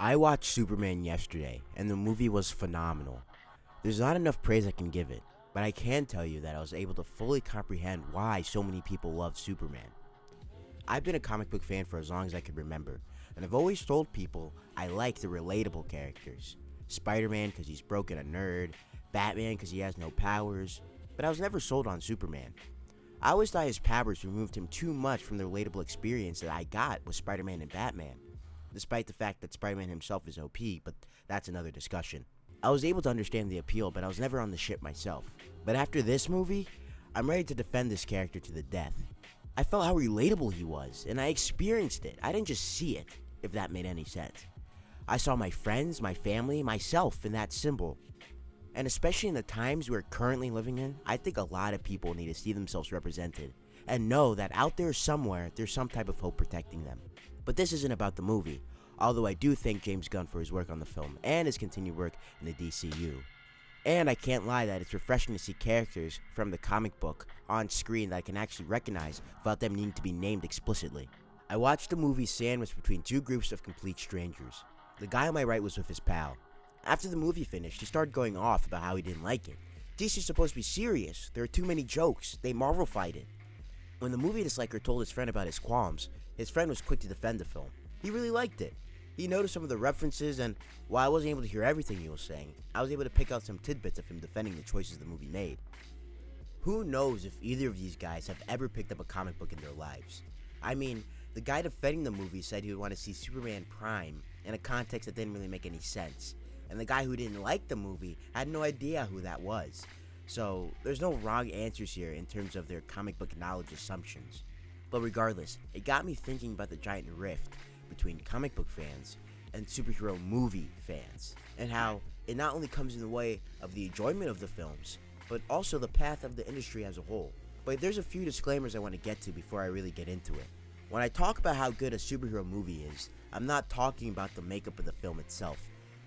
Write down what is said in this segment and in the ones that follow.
I watched Superman yesterday, and the movie was phenomenal. There's not enough praise I can give it, but I can tell you that I was able to fully comprehend why so many people love Superman. I've been a comic book fan for as long as I can remember, and I've always told people I like the relatable characters. Spider-Man because he's broken a nerd, Batman because he has no powers, but I was never sold on Superman. I always thought his powers removed him too much from the relatable experience that I got with Spider-Man and Batman, despite the fact that Spider-Man himself is OP, but that's another discussion. I was able to understand the appeal, but I was never on the ship myself. But after this movie, I'm ready to defend this character to the death. I felt how relatable he was, and I experienced it. I didn't just see it, if that made any sense. I saw my friends, my family, myself in that symbol. And especially in the times we're currently living in, I think a lot of people need to see themselves represented and know that out there somewhere, there's some type of hope protecting them. But this isn't about the movie, although I do thank James Gunn for his work on the film and his continued work in the DCU. And I can't lie that it's refreshing to see characters from the comic book on screen that I can actually recognize without them needing to be named explicitly. I watched the movie sandwiched between two groups of complete strangers. The guy on my right was with his pal. After the movie finished, he started going off about how he didn't like it. DC's supposed to be serious. There are too many jokes. They Marvel-fied it. When the movie disliker told his friend about his qualms, his friend was quick to defend the film. He really liked it. He noticed some of the references, and while I wasn't able to hear everything he was saying, I was able to pick out some tidbits of him defending the choices the movie made. Who knows if either of these guys have ever picked up a comic book in their lives? I mean, the guy defending the movie said he would want to see Superman Prime in a context that didn't really make any sense. And the guy who didn't like the movie had no idea who that was. So, there's no wrong answers here in terms of their comic book knowledge assumptions. But regardless, it got me thinking about the giant rift between comic book fans and superhero movie fans, and how it not only comes in the way of the enjoyment of the films, but also the path of the industry as a whole. But there's a few disclaimers I want to get to before I really get into it. When I talk about how good a superhero movie is, I'm not talking about the makeup of the film itself.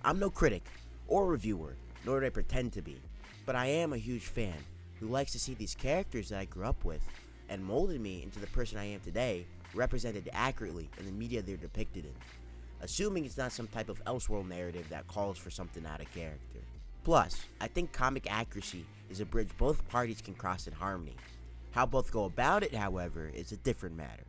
I'm no critic or reviewer, nor do I pretend to be, but I am a huge fan who likes to see these characters that I grew up with and molded me into the person I am today represented accurately in the media they're depicted in, assuming it's not some type of elseworld narrative that calls for something out of character. Plus, I think comic accuracy is a bridge both parties can cross in harmony. How both go about it, however, is a different matter.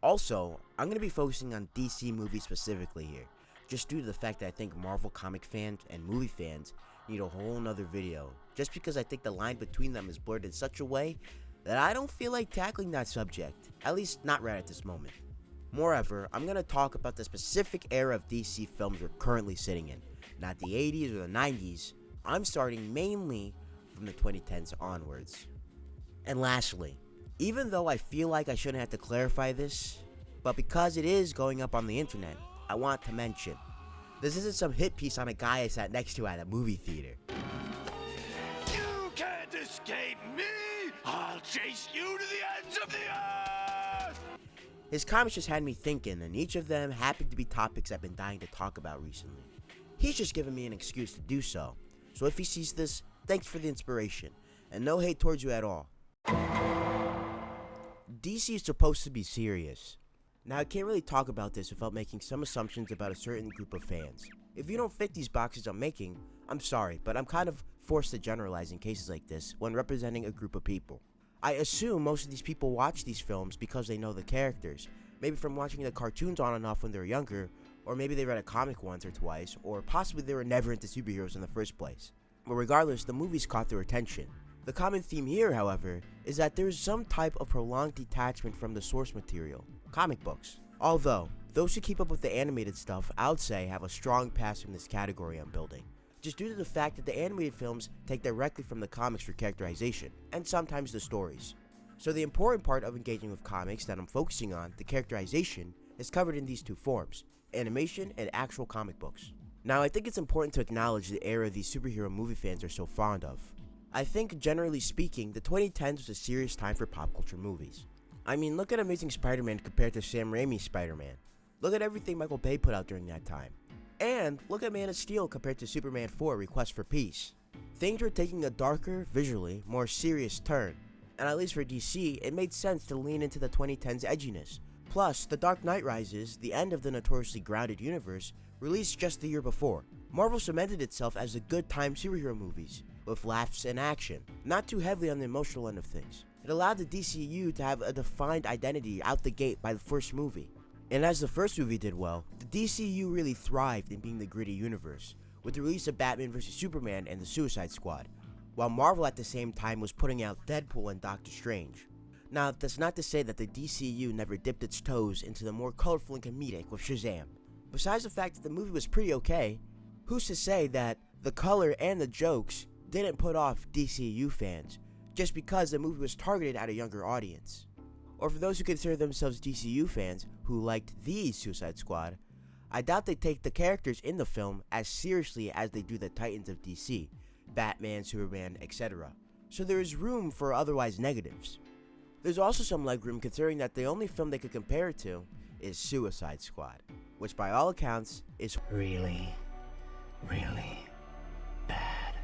Also, I'm going to be focusing on DC movies specifically here, just due to the fact that I think Marvel comic fans and movie fans need a whole nother video, just because I think the line between them is blurred in such a way that I don't feel like tackling that subject, at least not right at this moment. Moreover, I'm going to talk about the specific era of DC films we're currently sitting in, not the 80s or the 90s. I'm starting mainly from the 2010s onwards. And lastly, even though I feel like I shouldn't have to clarify this, but because it is going up on the internet, I want to mention, this isn't some hit piece on a guy I sat next to at a movie theater. You can't escape me! I'll chase you to the ends of the earth! His comments just had me thinking, and each of them happened to be topics I've been dying to talk about recently. He's just giving me an excuse to do so. So if he sees this, thanks for the inspiration, and no hate towards you at all. DC is supposed to be serious. Now, I can't really talk about this without making some assumptions about a certain group of fans. If you don't fit these boxes I'm making, I'm sorry, but I'm kind of forced to generalize in cases like this when representing a group of people. I assume most of these people watch these films because they know the characters, maybe from watching the cartoons on and off when they were younger, or maybe they read a comic once or twice, or possibly they were never into superheroes in the first place. But regardless, the movies caught their attention. The common theme here, however, is that there is some type of prolonged detachment from the source material, comic books. Although, those who keep up with the animated stuff, I would say, have a strong pass from this category I'm building, just due to the fact that the animated films take directly from the comics for characterization, and sometimes the stories. So the important part of engaging with comics that I'm focusing on, the characterization, is covered in these two forms, animation and actual comic books. Now, I think it's important to acknowledge the era these superhero movie fans are so fond of. I think, generally speaking, the 2010s was a serious time for pop culture movies. I mean, look at Amazing Spider-Man compared to Sam Raimi's Spider-Man. Look at everything Michael Bay put out during that time. And look at Man of Steel compared to Superman 4 Request for Peace. Things were taking a darker, visually, more serious turn, and at least for DC, it made sense to lean into the 2010s edginess. Plus, The Dark Knight Rises, the end of the notoriously grounded universe, Released just the year before, Marvel cemented itself as a good time superhero movies, with laughs and action, not too heavily on the emotional end of things. It allowed the DCU to have a defined identity out the gate by the first movie. And as the first movie did well, the DCU really thrived in being the gritty universe, with the release of Batman vs Superman and the Suicide Squad, while Marvel at the same time was putting out Deadpool and Doctor Strange. Now, that's not to say that the DCU never dipped its toes into the more colorful and comedic with Shazam. Besides the fact that the movie was pretty okay, who's to say that the color and the jokes didn't put off DCU fans just because the movie was targeted at a younger audience? Or for those who consider themselves DCU fans who liked the Suicide Squad, I doubt they take the characters in the film as seriously as they do the Titans of DC, Batman, Superman, etc. So there is room for otherwise negatives. There's also some legroom considering that the only film they could compare it to is Suicide Squad, which by all accounts is really bad.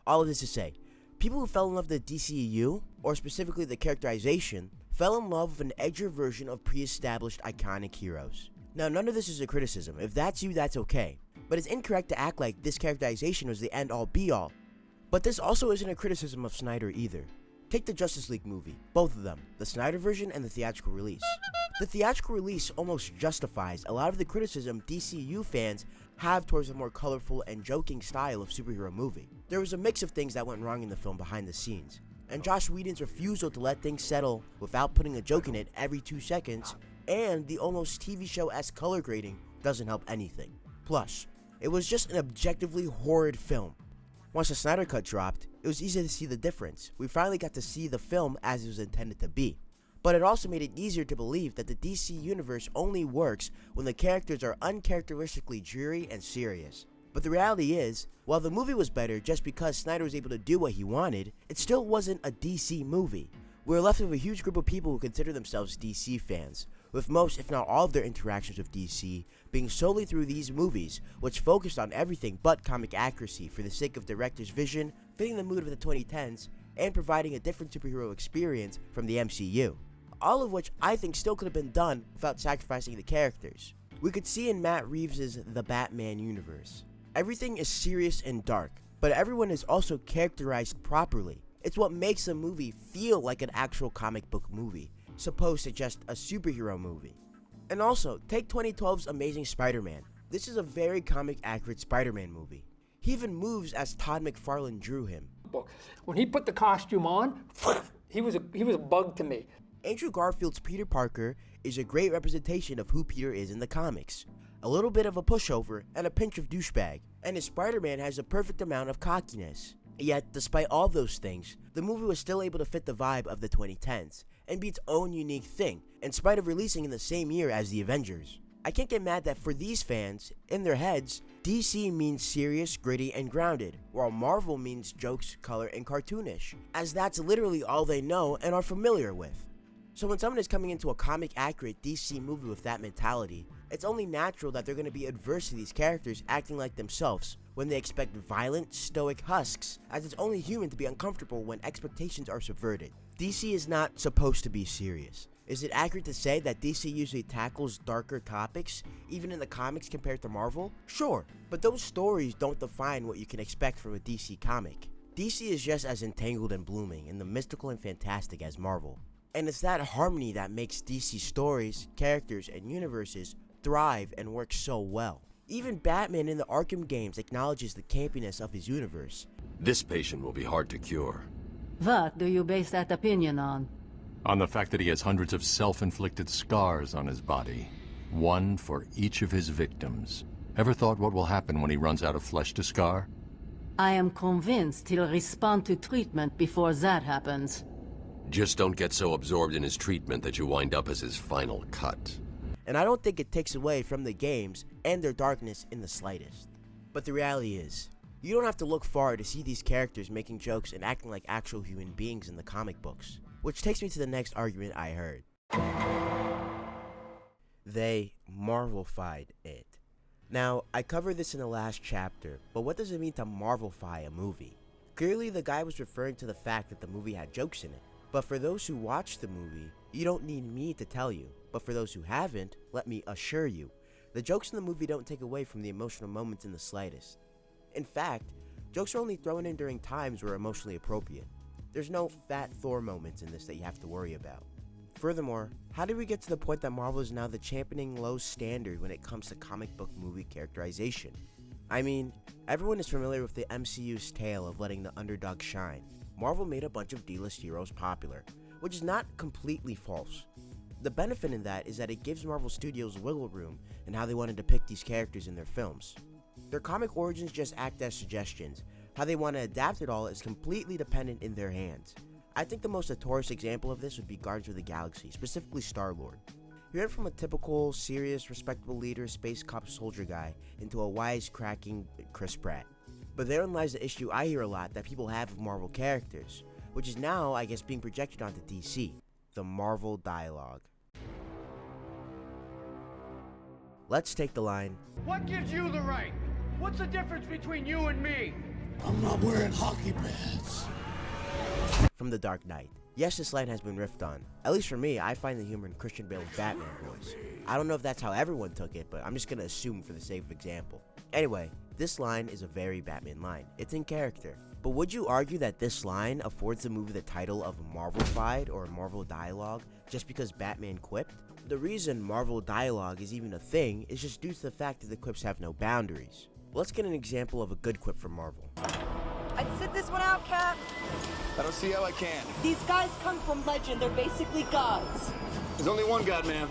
All of this to say, people who fell in love with the DCEU, or specifically the characterization, fell in love with an edgier version of pre-established iconic heroes. Now, none of this is a criticism. If that's you, that's okay. But it's incorrect to act like this characterization was the end-all be-all. But this also isn't a criticism of Snyder either. Take the Justice League movie, both of them, the Snyder version and the theatrical release. The theatrical release almost justifies a lot of the criticism DCU fans have towards a more colorful and joking style of superhero movie. There was a mix of things that went wrong in the film behind the scenes, and Joss Whedon's refusal to let things settle without putting a joke in it every 2 seconds, and the almost TV show-esque color grading doesn't help anything. Plus, it was just an objectively horrid film. Once the Snyder Cut dropped, it was easy to see the difference. We finally got to see the film as it was intended to be. But it also made it easier to believe that the DC universe only works when the characters are uncharacteristically dreary and serious. But the reality is, while the movie was better just because Snyder was able to do what he wanted, it still wasn't a DC movie. We were left with a huge group of people who consider themselves DC fans, with most, if not all of their interactions with DC being solely through these movies, which focused on everything but comic accuracy for the sake of director's vision, fitting the mood of the 2010s, and providing a different superhero experience from the MCU. All of which I think still could have been done without sacrificing the characters. We could see in Matt Reeves' The Batman universe. Everything is serious and dark, but everyone is also characterized properly. It's what makes a movie feel like an actual comic book movie, supposed to just a superhero movie. And also, take 2012's Amazing Spider-Man. This is a very comic accurate Spider-Man movie. He even moves as Todd McFarlane drew him. When he put the costume on, he was a bug to me. Andrew Garfield's Peter Parker is a great representation of who Peter is in the comics. A little bit of a pushover and a pinch of douchebag, and his Spider-Man has a perfect amount of cockiness. Yet, despite all those things, the movie was still able to fit the vibe of the 2010s, and be its own unique thing, in spite of releasing in the same year as the Avengers. I can't get mad that for these fans, in their heads, DC means serious, gritty, and grounded, while Marvel means jokes, color, and cartoonish, as that's literally all they know and are familiar with. So when someone is coming into a comic-accurate DC movie with that mentality, it's only natural that they're going to be adverse to these characters acting like themselves when they expect violent, stoic husks, as it's only human to be uncomfortable when expectations are subverted. DC is not supposed to be serious. Is it accurate to say that DC usually tackles darker topics, even in the comics compared to Marvel? Sure, but those stories don't define what you can expect from a DC comic. DC is just as entangled and blooming in the mystical and fantastic as Marvel. And it's that harmony that makes DC stories, characters, and universes thrive and work so well. Even Batman in the Arkham games acknowledges the campiness of his universe. This patient will be hard to cure. What do you base that opinion on? On the fact that he has hundreds of self-inflicted scars on his body. One for each of his victims. Ever thought what will happen when he runs out of flesh to scar? I am convinced he'll respond to treatment before that happens. Just don't get so absorbed in his treatment that you wind up as his final cut. And I don't think it takes away from the games and their darkness in the slightest. But the reality is, you don't have to look far to see these characters making jokes and acting like actual human beings in the comic books. Which takes me to the next argument I heard. They Marvel-fied it. Now, I covered this in the last chapter, but what does it mean to Marvel-fy a movie? Clearly, the guy was referring to the fact that the movie had jokes in it. But for those who watched the movie, you don't need me to tell you. But for those who haven't, let me assure you, The jokes in the movie don't take away from the emotional moments in the slightest. In fact, jokes are only thrown in during times where emotionally appropriate. There's no fat Thor moments in this that you have to worry about. Furthermore, how did we get to the point that Marvel is now the championing low standard when it comes to comic book movie characterization? I mean, everyone is familiar with the MCU's tale of letting the underdog shine. Marvel made a bunch of D-list heroes popular, which is not completely false. The benefit in that is that it gives Marvel Studios wiggle room in how they want to depict these characters in their films. Their comic origins just act as suggestions. How they want to adapt it all is completely dependent in their hands. I think the most notorious example of this would be Guardians of the Galaxy, specifically Star-Lord. He went from a typical, serious, respectable leader, space cop soldier guy into a wisecracking Chris Pratt. But therein lies the issue I hear a lot that people have of Marvel characters, which is now, I guess, being projected onto DC, the Marvel dialogue. Let's take the line, What gives you the right? What's the difference between you and me? I'm not wearing hockey pads. from The Dark Knight. Yes, this line has been riffed on. At least for me, I find the humor in Christian Bale's Batman voice. I don't know if that's how everyone took it, but I'm just gonna assume for the sake of example. Anyway, this line is a very Batman line. It's in character. But would you argue that this line affords the movie the title of Marvel-fied or Marvel dialogue just because Batman quipped? The reason Marvel dialogue is even a thing is just due to the fact that the quips have no boundaries. Let's get an example of a good quip from Marvel. I'd sit this one out, Cap. I don't see how I can. These guys come from legend. They're basically gods. There's only one God, ma'am.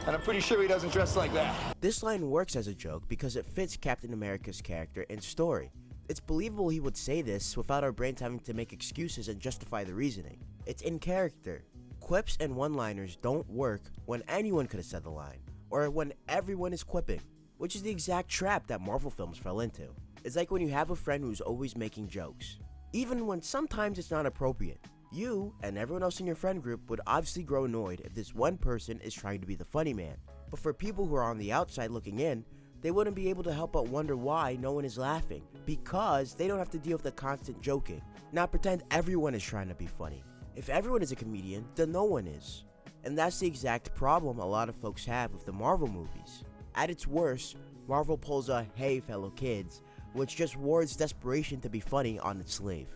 And I'm pretty sure he doesn't dress like that. This line works as a joke because it fits Captain America's character and story. It's believable he would say this without our brains having to make excuses and justify the reasoning. It's in character. Quips and one-liners don't work when anyone could have said the line, or when everyone is quipping, which is the exact trap that Marvel films fell into. It's like when you have a friend who's always making jokes, even when sometimes it's not appropriate. You and everyone else in your friend group would obviously grow annoyed if this one person is trying to be the funny man. But for people who are on the outside looking in, they wouldn't be able to help but wonder why no one is laughing, because they don't have to deal with the constant joking. Now pretend everyone is trying to be funny. If everyone is a comedian, then no one is. And that's the exact problem a lot of folks have with the Marvel movies. At its worst, Marvel pulls a "hey fellow kids," which just wards desperation to be funny on its sleeve.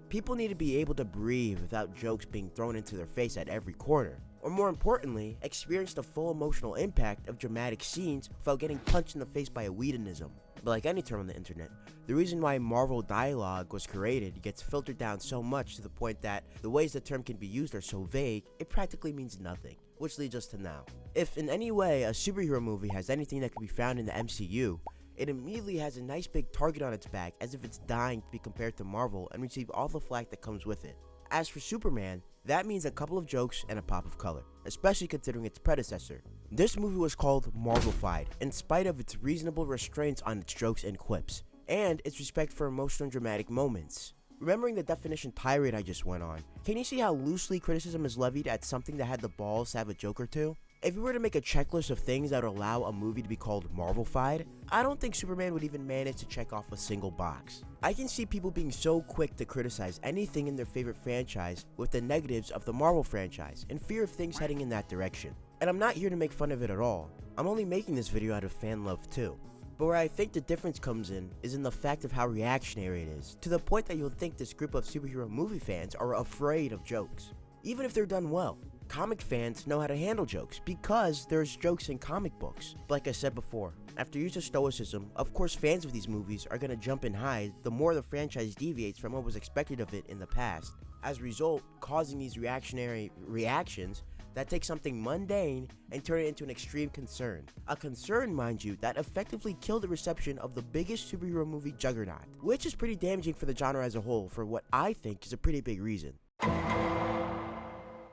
People need to be able to breathe without jokes being thrown into their face at every corner. Or more importantly, experience the full emotional impact of dramatic scenes without getting punched in the face by a Whedonism. But like any term on the internet, the reason why Marvel dialogue was created gets filtered down so much to the point that the ways the term can be used are so vague, it practically means nothing. Which leads us to now. If in any way a superhero movie has anything that can be found in the MCU, it immediately has a nice big target on its back as if it's dying to be compared to Marvel and receive all the flack that comes with it. As for Superman, that means a couple of jokes and a pop of color, especially considering its predecessor. This movie was called Marvel-fied in spite of its reasonable restraints on its jokes and quips, and its respect for emotional and dramatic moments. Remembering the definition tirade I just went on, can you see how loosely criticism is levied at something that had the balls to have a joke or two? If we were to make a checklist of things that would allow a movie to be called Marvel-fied, I don't think Superman would even manage to check off a single box. I can see people being so quick to criticize anything in their favorite franchise with the negatives of the Marvel franchise in fear of things heading in that direction. And I'm not here to make fun of it at all. I'm only making this video out of fan love too. But where I think the difference comes in is in the fact of how reactionary it is, to the point that you'll think this group of superhero movie fans are afraid of jokes, even if they're done well. Comic fans know how to handle jokes because there's jokes in comic books. But like I said before, after years of stoicism, of course fans of these movies are going to jump and hide the more the franchise deviates from what was expected of it in the past. As a result, causing these reactionary reactions that take something mundane and turn it into an extreme concern. A concern, mind you, that effectively killed the reception of the biggest superhero movie juggernaut, which is pretty damaging for the genre as a whole for what I think is a pretty big reason.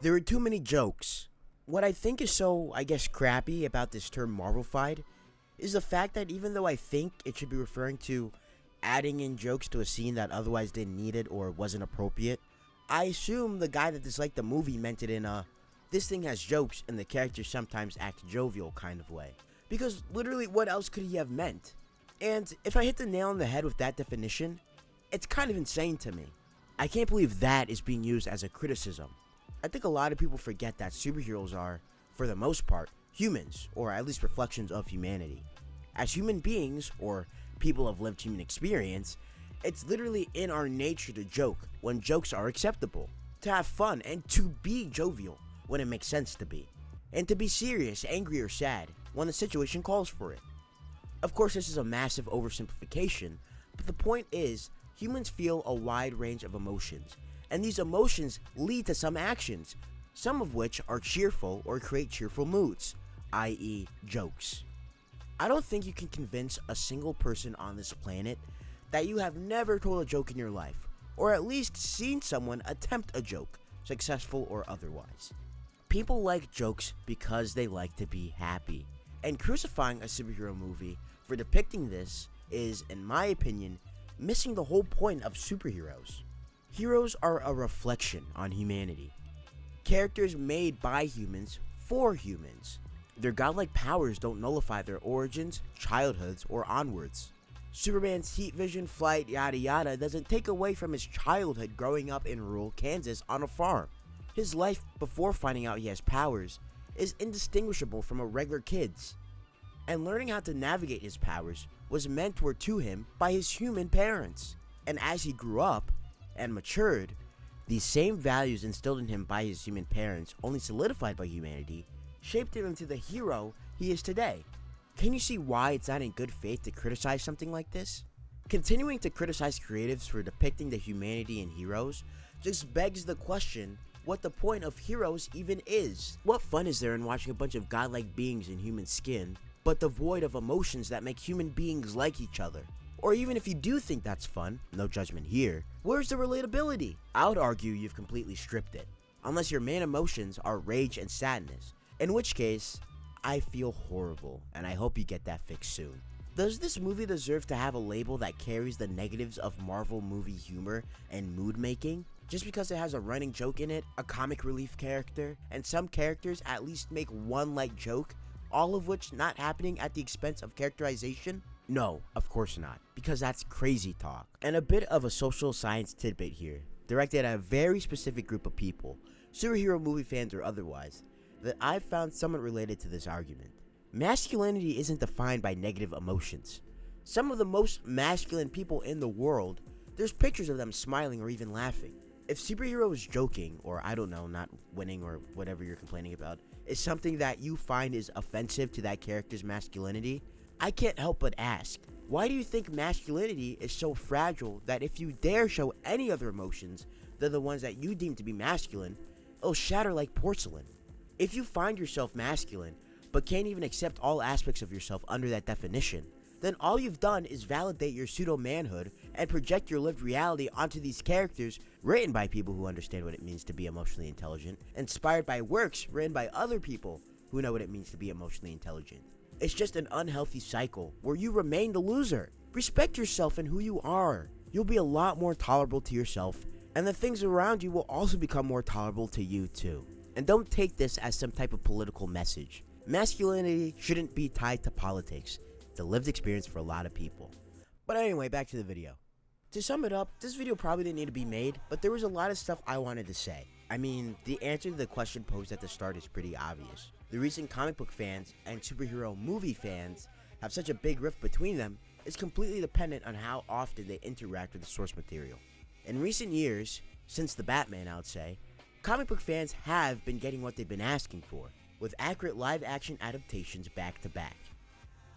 There are too many jokes. What I think is so, I guess, crappy about this term Marvel-fied is the fact that even though I think it should be referring to adding in jokes to a scene that otherwise didn't need it or wasn't appropriate, I assume the guy that disliked the movie meant it in a "this thing has jokes and the characters sometimes act jovial" kind of way. Because literally what else could he have meant? And if I hit the nail on the head with that definition, it's kind of insane to me. I can't believe that is being used as a criticism. I think a lot of people forget that superheroes are, for the most part, humans, or at least reflections of humanity. As human beings, or people of lived human experience, it's literally in our nature to joke when jokes are acceptable, to have fun, and to be jovial when it makes sense to be, and to be serious, angry, or sad when the situation calls for it. Of course, this is a massive oversimplification, but the point is, humans feel a wide range of emotions, and these emotions lead to some actions, some of which are cheerful or create cheerful moods, i.e. jokes. I don't think you can convince a single person on this planet that you have never told a joke in your life, or at least seen someone attempt a joke, successful or otherwise. People like jokes because they like to be happy, and crucifying a superhero movie for depicting this is, in my opinion, missing the whole point of superheroes. Heroes are a reflection on humanity. Characters made by humans for humans. Their godlike powers don't nullify their origins, childhoods, or onwards. Superman's heat vision, flight, yada yada doesn't take away from his childhood growing up in rural Kansas on a farm. His life before finding out he has powers is indistinguishable from a regular kid's. And learning how to navigate his powers was mentored to him by his human parents. And as he grew up and matured, these same values instilled in him by his human parents, only solidified by humanity, shaped him into the hero he is today. Can you see why it's not in good faith to criticize something like this? Continuing to criticize creatives for depicting the humanity in heroes just begs the question what the point of heroes even is. What fun is there in watching a bunch of godlike beings in human skin, but devoid of emotions that make human beings like each other? Or even if you do think that's fun, no judgment here, where's the relatability? I would argue you've completely stripped it, unless your main emotions are rage and sadness, in which case, I feel horrible, and I hope you get that fixed soon. Does this movie deserve to have a label that carries the negatives of Marvel movie humor and mood making? Just because it has a running joke in it, a comic relief character, and some characters at least make one light joke, all of which not happening at the expense of characterization? No, of course not, because that's crazy talk. And a bit of a social science tidbit here, directed at a very specific group of people, superhero movie fans or otherwise, that I've found somewhat related to this argument. Masculinity isn't defined by negative emotions. Some of the most masculine people in the world, there's pictures of them smiling or even laughing. If superheroes joking, or I don't know, not winning or whatever you're complaining about, is something that you find is offensive to that character's masculinity, I can't help but ask, why do you think masculinity is so fragile that if you dare show any other emotions than the ones that you deem to be masculine, it'll shatter like porcelain? If you find yourself masculine, but can't even accept all aspects of yourself under that definition, then all you've done is validate your pseudo-manhood and project your lived reality onto these characters written by people who understand what it means to be emotionally intelligent, inspired by works written by other people who know what it means to be emotionally intelligent. It's just an unhealthy cycle where you remain the loser. Respect yourself and who you are. You'll be a lot more tolerable to yourself, and the things around you will also become more tolerable to you too. And don't take this as some type of political message. Masculinity shouldn't be tied to politics. It's a lived experience for a lot of people. But anyway, back to the video. To sum it up, this video probably didn't need to be made, but there was a lot of stuff I wanted to say. I mean, the answer to the question posed at the start is pretty obvious. The reason comic book fans and superhero movie fans have such a big rift between them is completely dependent on how often they interact with the source material. In recent years, since the Batman, I would say, comic book fans have been getting what they've been asking for, with accurate live-action adaptations back-to-back.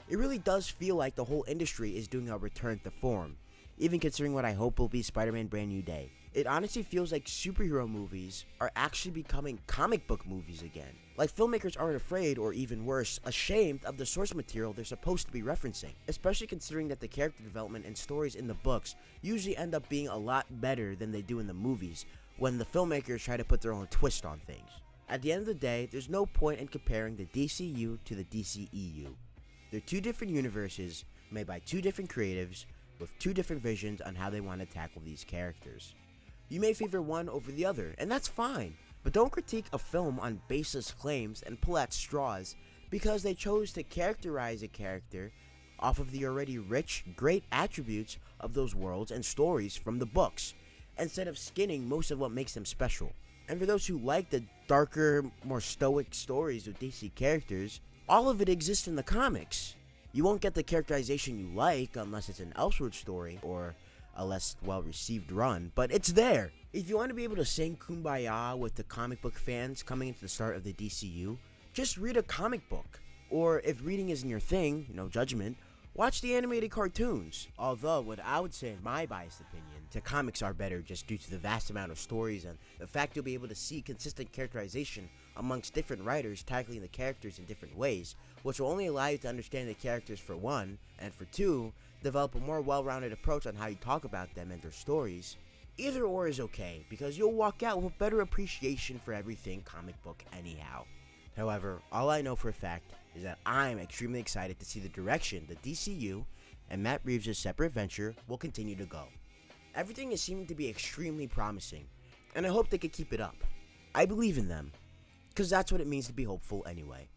It really does feel like the whole industry is doing a return to form, even considering what I hope will be Spider-Man Brand New Day. It honestly feels like superhero movies are actually becoming comic book movies again. Like filmmakers aren't afraid, or even worse, ashamed of the source material they're supposed to be referencing, especially considering that the character development and stories in the books usually end up being a lot better than they do in the movies, when the filmmakers try to put their own twist on things. At the end of the day, there's no point in comparing the DCU to the DCEU. They're two different universes, made by two different creatives, with two different visions on how they want to tackle these characters. You may favor one over the other, and that's fine, but don't critique a film on baseless claims and pull at straws because they chose to characterize a character off of the already rich, great attributes of those worlds and stories from the books, instead of skinning most of what makes them special. And for those who like the darker, more stoic stories of DC characters, all of it exists in the comics. You won't get the characterization you like unless it's an Elseworld story or a less well-received run, but it's there. If you want to be able to sing Kumbaya with the comic book fans coming into the start of the DCU, just read a comic book. Or if reading isn't your thing, no judgment, watch the animated cartoons. Although, what I would say in my biased opinion, the comics are better just due to the vast amount of stories and the fact you'll be able to see consistent characterization amongst different writers tackling the characters in different ways, which will only allow you to understand the characters for one, and for two, develop a more well-rounded approach on how you talk about them and their stories. Either or is okay, because you'll walk out with a better appreciation for everything comic book anyhow. However, all I know for a fact is that I'm extremely excited to see the direction the DCU and Matt Reeves' separate venture will continue to go. Everything is seeming to be extremely promising, and I hope they can keep it up. I believe in them, because that's what it means to be hopeful anyway.